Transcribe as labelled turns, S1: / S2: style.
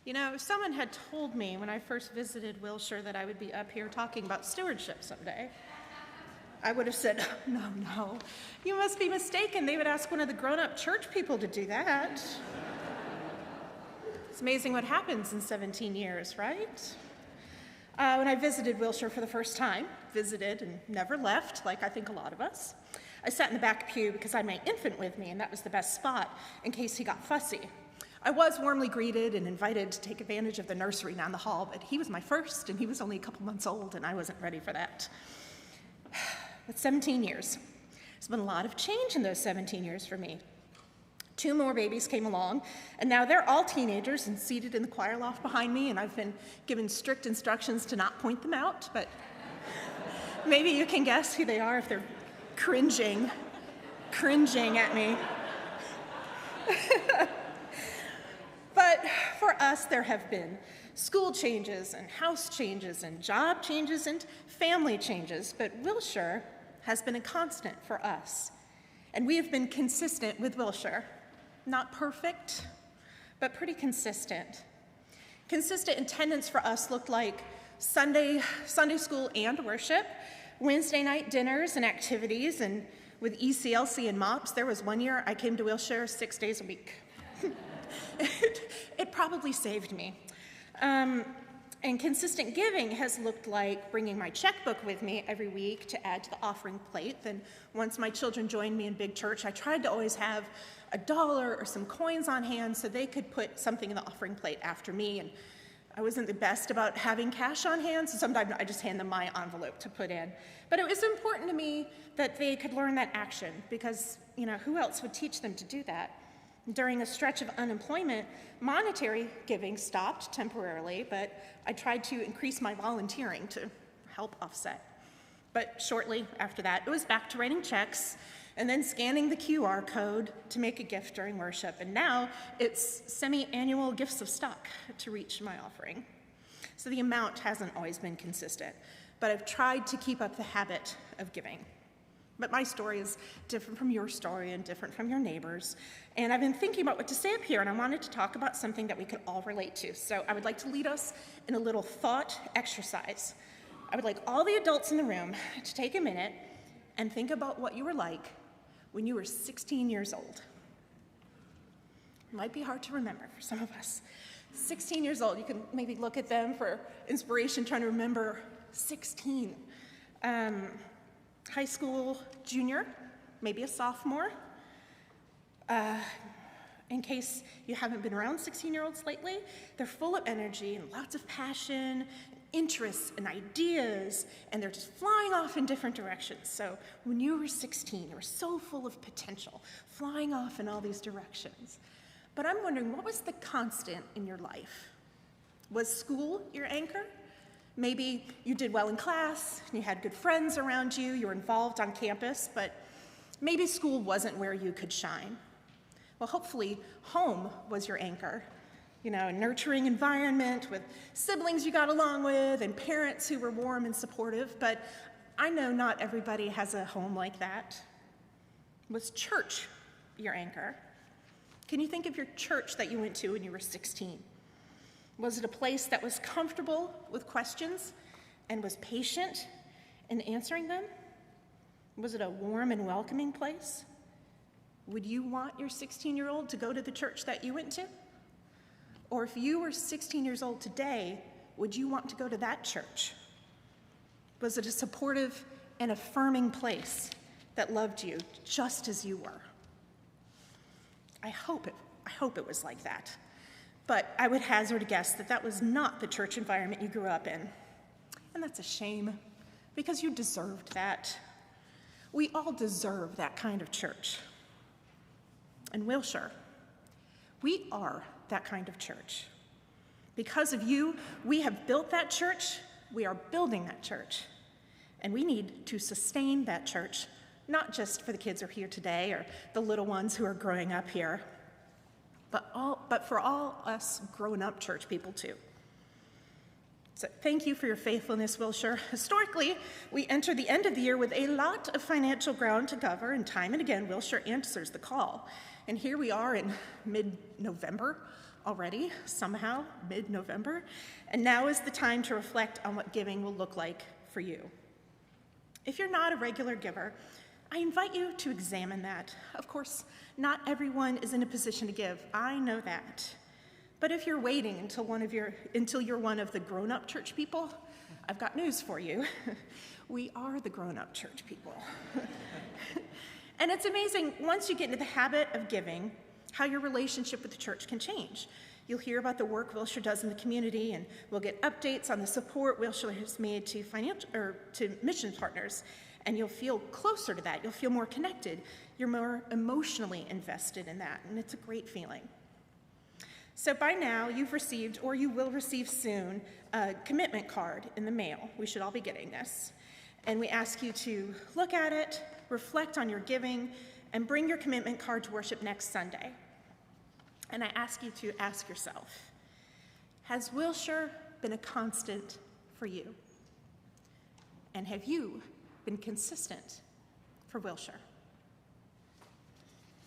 S1: You know, if someone had told me when I first visited Wilshire that I would be up here talking about stewardship someday, I would have said, no, you must be mistaken. They would ask one of the grown-up church people to do that. It's amazing what happens in 17 years, right? When I visited Wilshire for the first time, visited and never left, like I think a lot of us, I sat in the back pew because I had my infant with me, and that was the best spot in case he got fussy. I was warmly greeted and invited to take advantage of the nursery down the hall, but he was my first, and he was only a couple months old, and I wasn't ready for that. But 17 years. There's been a lot of change in those 17 years for me. 2 more babies came along, and now they're all teenagers and seated in the choir loft behind me, and I've been given strict instructions to not point them out, but maybe you can guess who they are if they're cringing at me. But for us, there have been school changes and house changes and job changes and family changes, but Wilshire has been a constant for us. And we have been consistent with Wilshire. Not perfect, but pretty consistent. Consistent attendance for us looked like Sunday school and worship, Wednesday night dinners and activities, and with ECLC and MOPS, there was one year I came to Wilshire 6 days a week. It probably saved me. And consistent giving has looked like bringing my checkbook with me every week to add to the offering plate. Then once my children joined me in big church, I tried to always have $1 or some coins on hand so they could put something in the offering plate after me. And I wasn't the best about having cash on hand, so sometimes I just hand them my envelope to put in. But it was important to me that they could learn that action because, who else would teach them to do that? During a stretch of unemployment, monetary giving stopped temporarily, but I tried to increase my volunteering to help offset. But shortly after that, it was back to writing checks and then scanning the QR code to make a gift during worship. And now it's semi-annual gifts of stock to reach my offering. So the amount hasn't always been consistent, but I've tried to keep up the habit of giving. But my story is different from your story and different from your neighbors. And I've been thinking about what to say up here, and I wanted to talk about something that we could all relate to. So I would like to lead us in a little thought exercise. I would like all the adults in the room to take a minute and think about what you were like when you were 16 years old. It might be hard to remember for some of us. 16 years old, you can maybe look at them for inspiration trying to remember 16. High school junior, maybe a sophomore. In case you haven't been around 16-year-olds lately, they're full of energy and lots of passion, interests and ideas, and they're just flying off in different directions. So when you were 16, you were so full of potential, flying off in all these directions. But I'm wondering, what was the constant in your life? Was school your anchor? Maybe you did well in class, and you had good friends around you, you were involved on campus, but maybe school wasn't where you could shine. Well, hopefully home was your anchor. A nurturing environment with siblings you got along with and parents who were warm and supportive, but I know not everybody has a home like that. Was church your anchor? Can you think of your church that you went to when you were 16? Was it a place that was comfortable with questions and was patient in answering them? Was it a warm and welcoming place? Would you want your 16-year-old to go to the church that you went to? Or if you were 16 years old today, would you want to go to that church? Was it a supportive and affirming place that loved you just as you were? I hope it was like that. But I would hazard a guess that that was not the church environment you grew up in. And that's a shame, because you deserved that. We all deserve that kind of church. And Wilshire, we are that kind of church. Because of you, we have built that church, we are building that church. And we need to sustain that church, not just for the kids who are here today or the little ones who are growing up here, but for all us grown-up church people too. So thank you for your faithfulness, Wilshire. Historically, we enter the end of the year with a lot of financial ground to cover, and time and again, Wilshire answers the call. And here we are in mid-November, already, somehow, mid-November, and now is the time to reflect on what giving will look like for you. If you're not a regular giver, I invite you to examine that. Of course, not everyone is in a position to give. I know that. But if you're waiting until you're one of the grown-up church people, I've got news for you. We are the grown-up church people. And it's amazing, once you get into the habit of giving, how your relationship with the church can change. You'll hear about the work Wilshire does in the community, and we'll get updates on the support Wilshire has made to mission partners. And you'll feel closer to that. You'll feel more connected. You're more emotionally invested in that, and it's a great feeling. So by now, you've received, or you will receive soon, a commitment card in the mail. We should all be getting this. And we ask you to look at it, reflect on your giving, and bring your commitment card to worship next Sunday. And I ask you to ask yourself, has Wilshire been a constant for you? And have you been consistent for Wilshire?